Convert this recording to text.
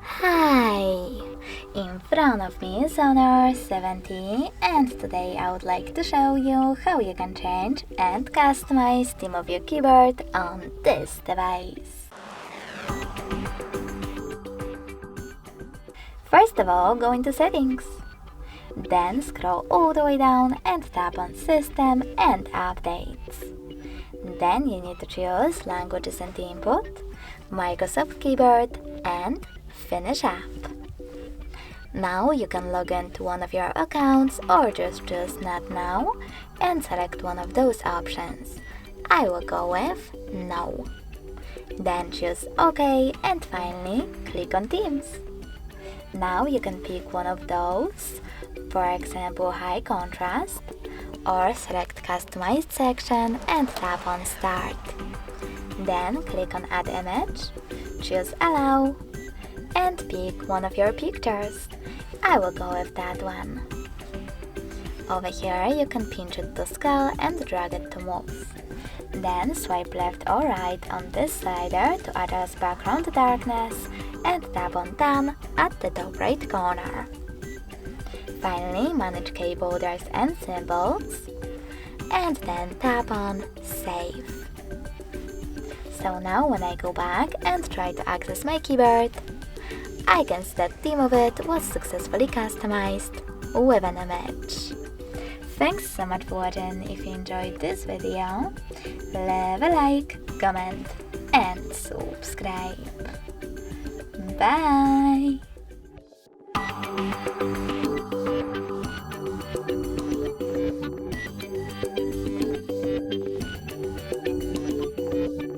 Hi! In front of me is Honor 70 and today I would like to show you how you can change and customize theme of your keyboard on this device. First of all, go into Settings. Then scroll all the way down and tap on System and Updates. Then you need to choose Languages and Input, Microsoft Keyboard and Finish Up. Now you can log into one of your accounts or just choose Not Now and select one of those options. I will go with No. Then choose OK and finally click on Themes. Now you can pick one of those, for example High Contrast, or select Customized section and tap on Start. Then click on Add Image, choose Allow, and pick one of your pictures. I will go with that one. Over here you can pinch it to scale and drag it to move. Then swipe left or right on this slider to adjust background darkness and tap on Done at the top right corner. Finally, manage key borders and symbols, and then tap on Save. So now when I go back and try to access my keyboard, I can see that theme of it was successfully customized with an image. Thanks so much for watching. If you enjoyed this video, leave a like, comment and subscribe. Bye!